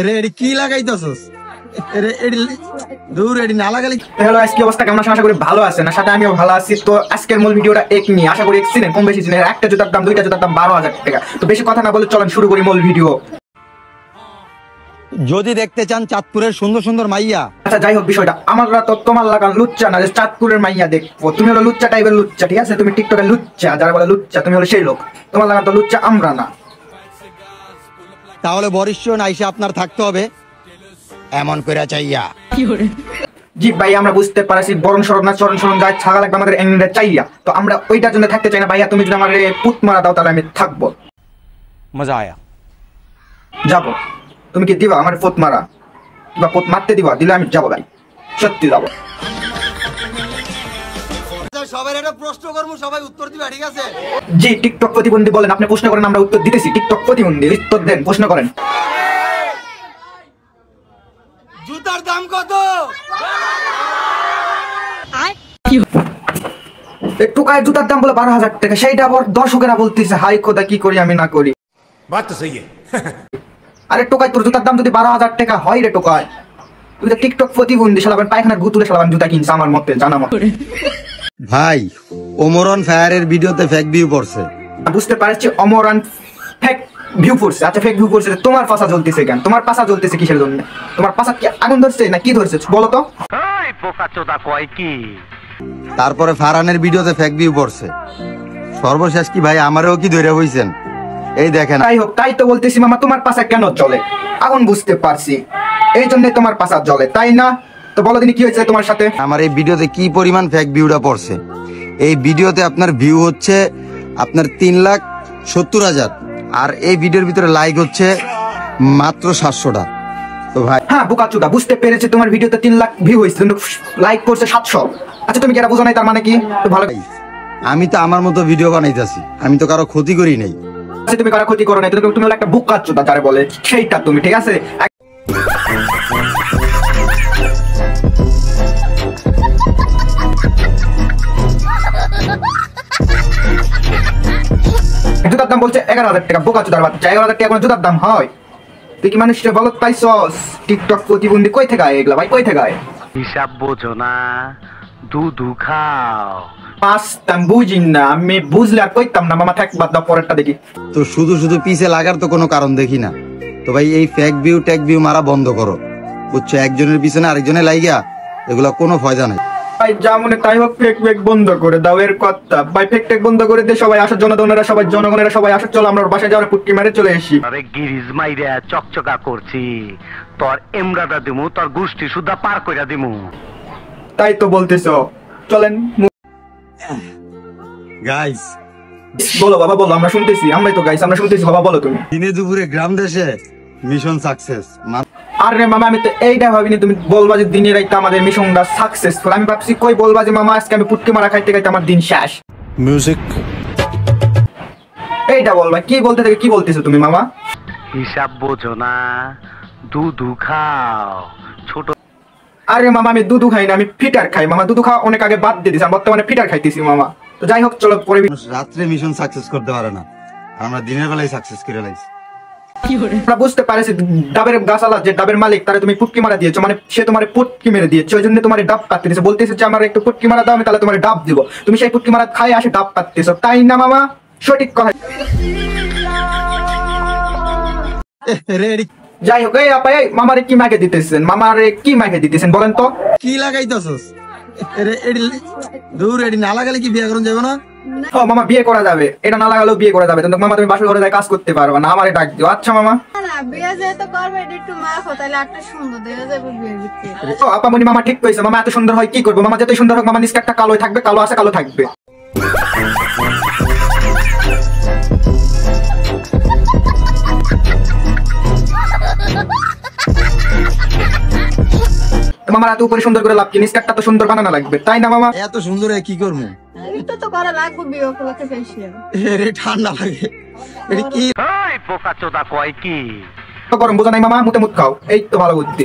রে কি লাগাইতেছস? দূর এডি না লাগালে। হ্যালো আজকে অবস্থা কেমন আছেন? আশা করি ভালো আছেন। সাথে আমিও ভালো আছি। তো আজকের মূল ভিডিওটা এক নিয়ে, আশা করি এক্সিলেন্ট। কম বেশি জিনিস, একটা জুতার দাম, দুইটা জুতার দাম 12,000 টাকা। তো বেশি কথা না বলে চলেন শুরু করি মূল ভিডিও। যদি দেখতে চান চাঁদপুরের সুন্দর সুন্দর মাইয়া, আচ্ছা যাই হোক, বিষয়টা আমরা তো তোমার লাগান লুচ্চা না যে চাঁদপুরের মাইয়া দেখবো। তুমি হলো লুচ্চা টাইপের লুচ্চা, ঠিক আছে? তুমি টিকটকে লুচ্চা, যারা বলে লুচ্চা, তুমি হলো সেই লোক। তোমার লাগান তো লুচ্চা আমরা না। তাহলে বরিষ্ঠ আইসা আপনার থাকতে হবে এমন করে চাইয়া। জি ভাই, আমরা বুঝতে পারছি বরণ সরণ না চরণ সরণ যায় ছাগা লাগবে আমাদের এঙ্গেলটা চাইয়া। তো আমরা ওইটার জন্য থাকতে চাই না ভাইয়া। তুমি যদি আমার পুত মারা দাও তাহলে আমি থাকবো। মজা আয়া যাবো। তুমি কি দিবা আমার পুত মারা? বা পুত মারতে দিবা? দিলে আমি যাবো ভাই, সত্যি যাবো। সবাই একটা প্রশ্ন করবো, সবাই উত্তর দিবা, ঠিক আছে? জি, টিকটক প্রতিবন্ধী বলেন, আপনি প্রশ্ন করেন, আমরা উত্তর দিতেছি। টিকটক প্রতিবন্ধী, উত্তর দেন, প্রশ্ন করেন। জুতার দাম কত? একটু গায়ে জুতার দাম বলে 12,000 টাকা। সেইটা আবার দর্শকেরা বলতেছে হাই খোদা, কি করি আমি না করি। বাত তো সহি। আরে টোকাই, তোর জুতার দাম যদি 12,000 টাকা হয় রে টোকাই, তুই তো টিকটক প্রতিবন্ধী শালাবেন, পায়খানার গুতুলে শালাবেন জুতা কিনছে আমার মতে, জানা মতে। ভাই ওমরন ফায়ারের ভিডিওতে ফেক ভিউ পড়ছে। বুঝতে পারছি অমরান ফেক ভিউ পড়ছে। আচ্ছা ফেক ভিউ পড়ছে, তোমার পাশা জ্বলতেছে কেন? তোমার পাশা জ্বলতেছে কিসের জন্য? তোমার পাশা কি আগুন ধরছে না কি ধরছে বলো তো? এই পোকাচোদা কয় কি? তারপরে ফারহানের ভিডিওতে ফেক ভিউ পড়ছে। সর্বশেষ কি ভাই আমারও কি ধরে হইছেন? এই দেখেন। তাই হোক, তাই তো বলতেছি মামা, তোমার পাশা কেন জ্বলে? আগুন বুঝতে পারছি, এই জন্য তোমার পাশা জ্বলে, তাই না? তো বলো দিনি কি হয়েছে তোমার সাথে? আমার এই ভিডিওতে কি পরিমাণ ফেক ভিউটা পড়ছে। এই ভিডিওতে আপনার ভিউ হচ্ছে আপনার 3,70,000, আর এই ভিডিওর ভিতরে লাইক হচ্ছে মাত্র 700টা। তো ভাই হ্যাঁ বোকাচোদা, বুঝতে পেরেছি তোমার ভিডিওতে 3 লাখ ভিউ হয়েছে, কিন্তু লাইক করছে 700। আচ্ছা তুমি কি এটা বুঝো নাই, তার মানে কি? তো ভালো, আমি তো আমার মতো ভিডিও বানাইতেছি, আমি তো কারো ক্ষতি করি নাই। আচ্ছা তুমি কারো ক্ষতি করো নাই, তুমি হলো একটা বোকাচোদা যারে বলে, সেইটা তুমি, ঠিক আছে? জুতার দাম বলছে 11,000 টাকা। বোকাচোদার বাচ্চা, 11,000 টাকা কোনো জুতার দাম হয়? তুই কি মানুষটা বলত পাইছস? টিকটক প্রতিবন্ধী কই থেকে আয় এগুলা ভাই, কই থেকে আয়? হিসাব বোঝো না, দুধু খাও। পাঁচতাম বুঝি না, আমি বুঝলে আর কইতাম না। মামা থাক, বাদ দাও, পরেরটা দেখি। তো শুধু শুধু পিছে লাগার তো কোনো কারণ দেখি না। তো ভাই এই ফেক ভিউ টেক ভিউ মারা বন্ধ করো, বুঝছো? একজনের পিছনে আরেকজনের লাইগা এগুলা কোনো ফায়দা নাই। ভাই যা মনে তাই হোক, ফেক ফেক বন্ধ করে দাও এর কথা ভাই। ফেক টেক বন্ধ করে দে, সবাই আসো, জনগণেরা সবাই আসো, চলো আমরা বাসায় যাওয়ার পুটকি মেরে চলে এসি। আরে গিরিজ মাইরা চকচকা করছি, তোর এমরাটা দিমু, তোর গোষ্ঠী সুদ্ধা পার কইরা দিমু। তাই তো বলতেছ, চলেন। গাইস বলো বাবা বলো, আমরা শুনতেছি। আমরাই তো গাইস, আমরা শুনতেছি বাবা, বলো তুমি। দিনে দুপুরে গ্রাম দেশে মিশন সাকসেস। আরে মামা আমি তো এইটা ভাবিনি তুমি বলবা যে দিনের রাইতে আমাদের মিশনটা সাকসেসফুল। আমি ভাবছি কই বলবা যে মামা আজকে আমি পুটকি মারা খাইতে খাইতে আমার দিন শেষ। মিউজিক এইটা বলবা, কি বলতে থেকে কি বলতেছো তুমি মামা? হিসাব বোঝো না, দুধু খাও। ছোট আরে মামা আমি দুধু খাই না, আমি ফিটার খাই মামা। দুধু খাওয়া অনেক আগে বাদ দিয়ে দিয়েছি, বর্তমানে ফিটার খাইতেছি মামা। তো যাই হোক চলো পরে। রাত্রে মিশন সাকসেস করতে পারে না, আমরা দিনের বেলায় সাকসেস করে লাইছি। আমরা বুঝতে পারছি ডাবের গাছালা যে ডাবের মালিক, তারে তুমি পুটকি মারা দিয়েছো, মানে সে তোমার পুটকি মেরে দিয়েছে, ওই জন্য তোমার ডাব কাটতে দিয়েছে। বলতেছে যে আমার একটু পুটকি মারা দাও, আমি তাহলে তোমার ডাব দিব। তুমি সেই পুটকি মারা খাই আসে ডাব কাটতেছো, তাই না মামা? সঠিক কথা। যাই হোক, এই আপা এই মামারে কি মাইকে দিতেছেন? মামারে কি মাইকে দিতেছেন বলেন তো? কি লাগাইতেছস? দূর এডি না লাগালে কি বিয়ে করুন যাবে না? ও মামা বিয়ে করা যাবে, এটা না লাগালেও বিয়ে করা যাবে। কিন্তু মামা তুমি বাসর ঘরে যাই কাজ করতে পারবে না, আমারে ডাক দিও। আচ্ছা মামা। বিয়ে যেহেতু করবে, এটা একটু মাখো, তাহলে একটা সুন্দর দেখা যাবে বিয়ের ভিতরে। ও আপামনি মামা ঠিক কইছে, মামা এত সুন্দর হয় কি করবো? মামা যতই সুন্দর হোক, মামা নিষ্কা একটা কালোই থাকবে, কালো আছে কালো থাকবে। মামার এত উপরে সুন্দর করে লাভ কি? নিষ্কাটা তো সুন্দর বানানো লাগবে, তাই না মামা? এত সুন্দর কি করবো? এটা তো করা লাগবে বিয়ে উপলক্ষে ফেসিয়াল। এরে ঠান্ডা লাগে, এটা কি? এই পোকাচোদা কয় কি? গরম বোঝা নাই মামা, মুতে মুত খাও, এই তো ভালো বুদ্ধি।